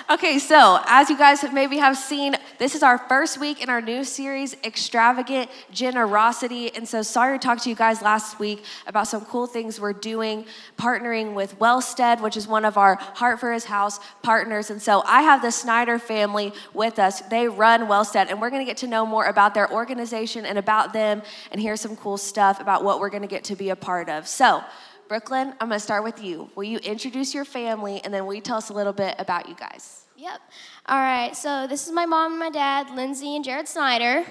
Okay, so as you guys maybe have seen, this is our first week in our new series, Extravagant Generosity. And so sorry to talk to you guys last week about some cool things we're doing, partnering with Wellstead, which is one of our Heart for His House partners. And so I have the Snyder family with us. They run Wellstead, and we're going to get to know more about their organization and about them and hear some cool stuff about what we're going to get to be a part of. So Brooklyn, I'm going to start with you. Will you introduce your family, and then will you tell us a little bit about you guys? Yep. All right, so this is my mom and my dad, Lindsay and Jared Snyder.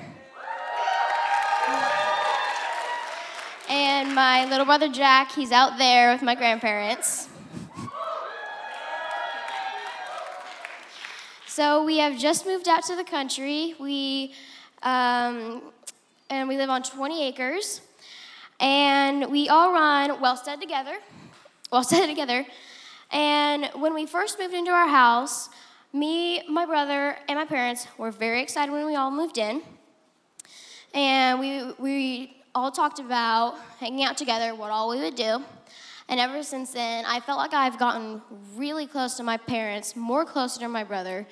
And my little brother, Jack, he's out there with my grandparents. So we have just moved out to the country. We live on 20 acres. And we all run Wellstead together. And when we first moved into our house, me, my brother, and my parents were very excited when we all moved in. And we all talked about hanging out together, what all we would do. And ever since then, I felt like I've gotten really close to my parents, more closer to my brother.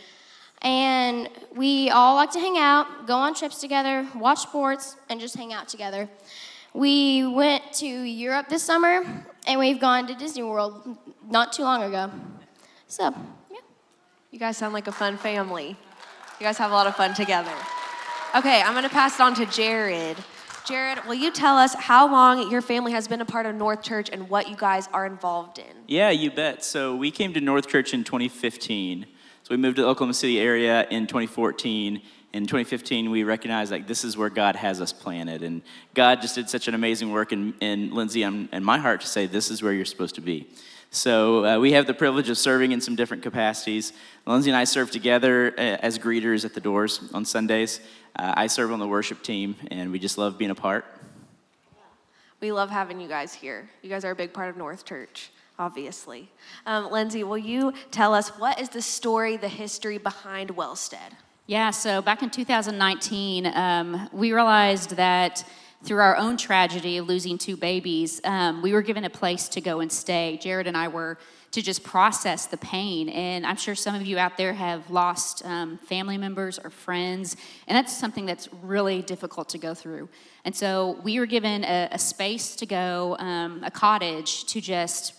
And we all like to hang out, go on trips together, watch sports, and just hang out together. We went to Europe this summer, and we've gone to Disney World not too long ago. So, yeah. You guys sound like a fun family. You guys have a lot of fun together. Okay, I'm going to pass it on to Jared. Jared, will you tell us how long your family has been a part of North Church and what you guys are involved in? Yeah, you bet. So we came to North Church in 2015. So we moved to the Oklahoma City area in 2014. In 2015, we recognized this is where God has us planted. And God just did such an amazing work in Lindsay and my heart to say, this is where you're supposed to be. So we have the privilege of serving in some different capacities. Lindsay and I serve together as greeters at the doors on Sundays. I serve on the worship team, and we just love being a part. We love having you guys here. You guys are a big part of North Church, obviously. Lindsay, will you tell us what is the story, the history behind Wellstead? Yeah, so back in 2019, we realized that through our own tragedy of losing 2 babies, we were given a place to go and stay. Jared and I were to just process the pain. And I'm sure some of you out there have lost family members or friends, and that's something that's really difficult to go through. And so we were given a space to go, a cottage to just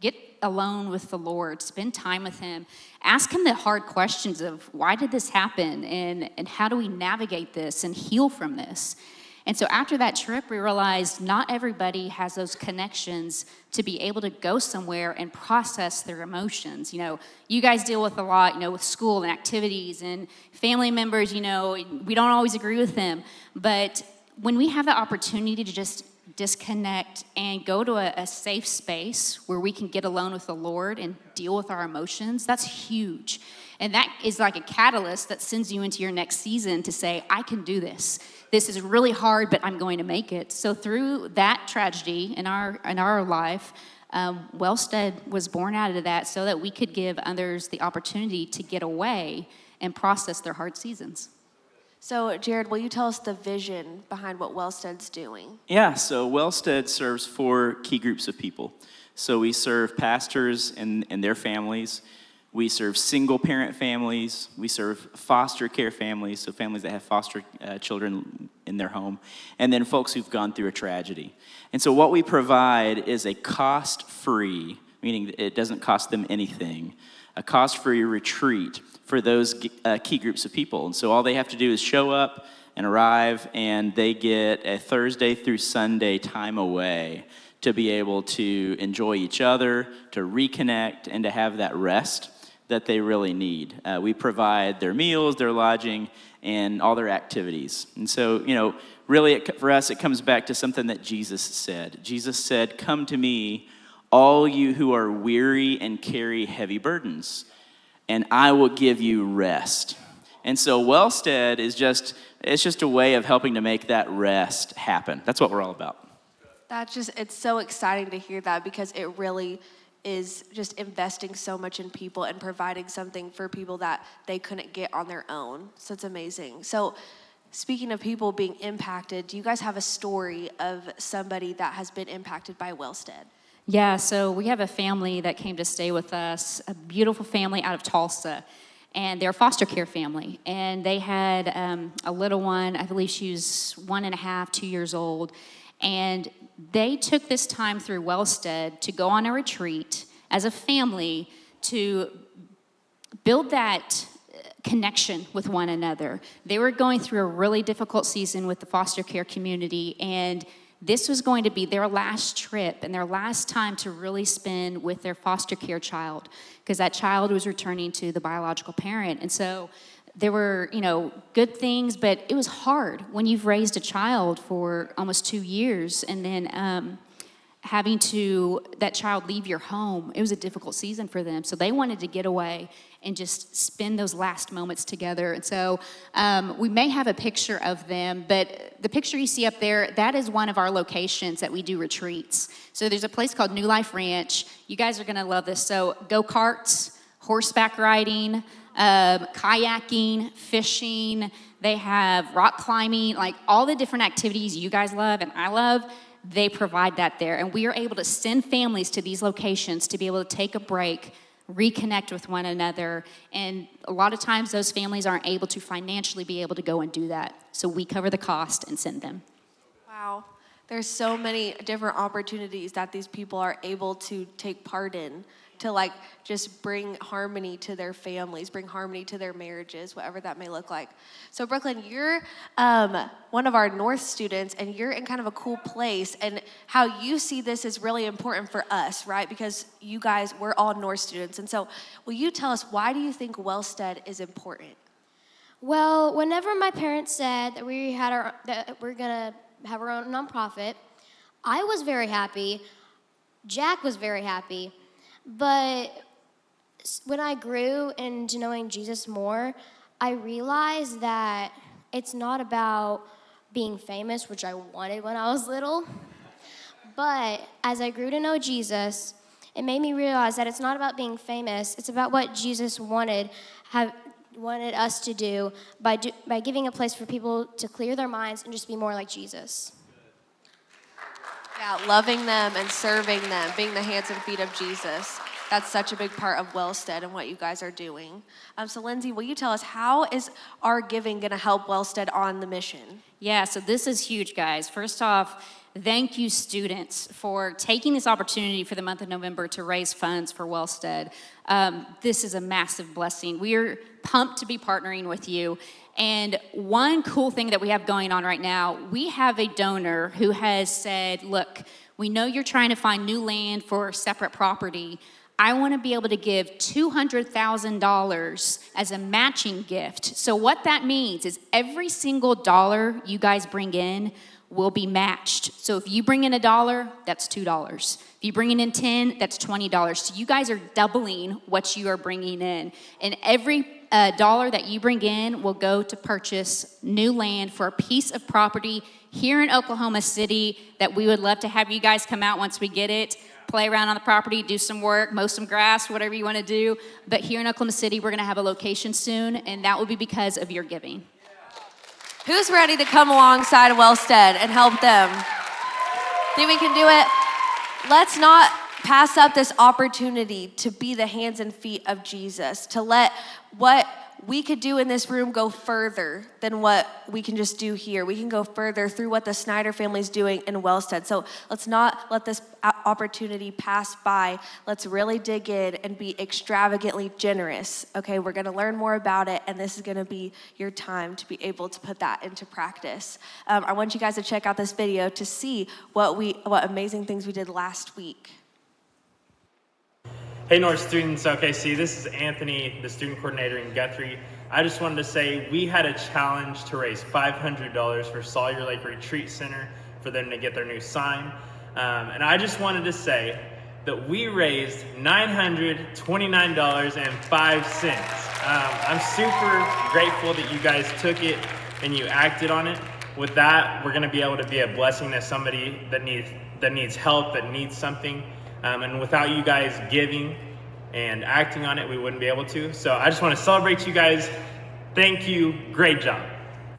get alone with the Lord, spend time with Him, ask Him the hard questions of why did this happen and how do we navigate this and heal from this? And so after that trip, we realized not everybody has those connections to be able to go somewhere and process their emotions. You guys deal with a lot, with school and activities and family members, we don't always agree with them. But when we have the opportunity to just disconnect and go to a safe space where we can get alone with the Lord and deal with our emotions, that's huge. And that is like a catalyst that sends you into your next season to say, I can do this. This is really hard, but I'm going to make it. So through that tragedy in our life, Wellstead was born out of that so that we could give others the opportunity to get away and process their hard seasons. So, Jared, will you tell us the vision behind what Wellstead's doing? Yeah, so Wellstead serves 4 key groups of people. So we serve pastors and their families. We serve single-parent families. We serve foster care families, so families that have foster children in their home. And then folks who've gone through a tragedy. And so what we provide is a cost-free, meaning it doesn't cost them anything, a cost-free retreat for those key groups of people. And so all they have to do is show up and arrive, and they get a Thursday through Sunday time away to be able to enjoy each other, to reconnect, and to have that rest that they really need. We provide their meals, their lodging, and all their activities. And so, really for us, it comes back to something that Jesus said. Jesus said, "Come to me, all you who are weary and carry heavy burdens, and I will give you rest." And so Wellstead is just a way of helping to make that rest happen. That's what we're all about. It's so exciting to hear that, because it really is just investing so much in people and providing something for people that they couldn't get on their own. So it's amazing. So speaking of people being impacted, do you guys have a story of somebody that has been impacted by Wellstead? Yeah, so we have a family that came to stay with us, a beautiful family out of Tulsa. and they're a foster care family. And they had a little one, I believe she was 1.5, 2 years old. And they took this time through Wellstead to go on a retreat as a family to build that connection with one another. They were going through a really difficult season with the foster care community, and this was going to be their last trip and their last time to really spend with their foster care child, because that child was returning to the biological parent. And so there were, good things, but it was hard when you've raised a child for almost 2 years and then having that child leave your home. It was a difficult season for them. So they wanted to get away and just spend those last moments together. And so we may have a picture of them, but the picture you see up there, that is one of our locations that we do retreats. So there's a place called New Life Ranch. You guys are gonna love this. So go-karts, horseback riding, kayaking, fishing. They have rock climbing, like all the different activities you guys love and I love. They provide that there. And we are able to send families to these locations to be able to take a break, reconnect with one another. And a lot of times those families aren't able to financially be able to go and do that. So we cover the cost and send them. Wow. There's so many different opportunities that these people are able to take part in to just bring harmony to their families, bring harmony to their marriages, whatever that may look like. So Brooklyn, you're one of our North students, and you're in kind of a cool place, and how you see this is really important for us, right? Because you guys, we're all North students. And so will you tell us, why do you think Wellstead is important? Well, whenever my parents said that we're gonna have our own nonprofit, I was very happy. Jack was very happy. But when I grew into knowing Jesus more, I realized that it's not about being famous, which I wanted when I was little. But as I grew to know Jesus, it made me realize that it's not about being famous. It's about what Jesus wanted us to do by giving a place for people to clear their minds and just be more like Jesus. Yeah, loving them and serving them, being the hands and feet of Jesus. That's such a big part of Wellstead and what you guys are doing. So Lindsay, will you tell us, how is our giving gonna help Wellstead on the mission? Yeah, so this is huge, guys. First off, thank you, students, for taking this opportunity for the month of November to raise funds for Wellstead. This is a massive blessing. We are pumped to be partnering with you. And one cool thing that we have going on right now, we have a donor who has said, look, we know you're trying to find new land for separate property. I want to be able to give $200,000 as a matching gift. So what that means is every single dollar you guys bring in will be matched. So if you bring in $1, that's $2. If you bring in 10, that's $20. So you guys are doubling what you are bringing in. And every dollar that you bring in will go to purchase new land for a piece of property here in Oklahoma City that we would love to have you guys come out once we get it, play around on the property, do some work, mow some grass, whatever you want to do. But here in Oklahoma City, we're going to have a location soon, and that will be because of your giving. Who's ready to come alongside Wellstead and help them? Think we can do it? Let's not pass up this opportunity to be the hands and feet of Jesus, to let what we could do in this room go further than what we can just do here. We can go further through what the Snyder family is doing in Wellstead. So let's not let this opportunity pass by. Let's really dig in and be extravagantly generous. Okay, we're gonna learn more about it, and this is gonna be your time to be able to put that into practice. I want you guys to check out this video to see what amazing things we did last week. Hey North students, OKC, this is Anthony, the student coordinator in Guthrie. I just wanted to say we had a challenge to raise $500 for Sawyer Lake Retreat Center for them to get their new sign. And I just wanted to say that we raised $929.05. I'm super grateful that you guys took it and you acted on it. With that, we're gonna be able to be a blessing to somebody that needs help, that needs something. And without you guys giving and acting on it, we wouldn't be able to. So I just want to celebrate you guys. Thank you. Great job.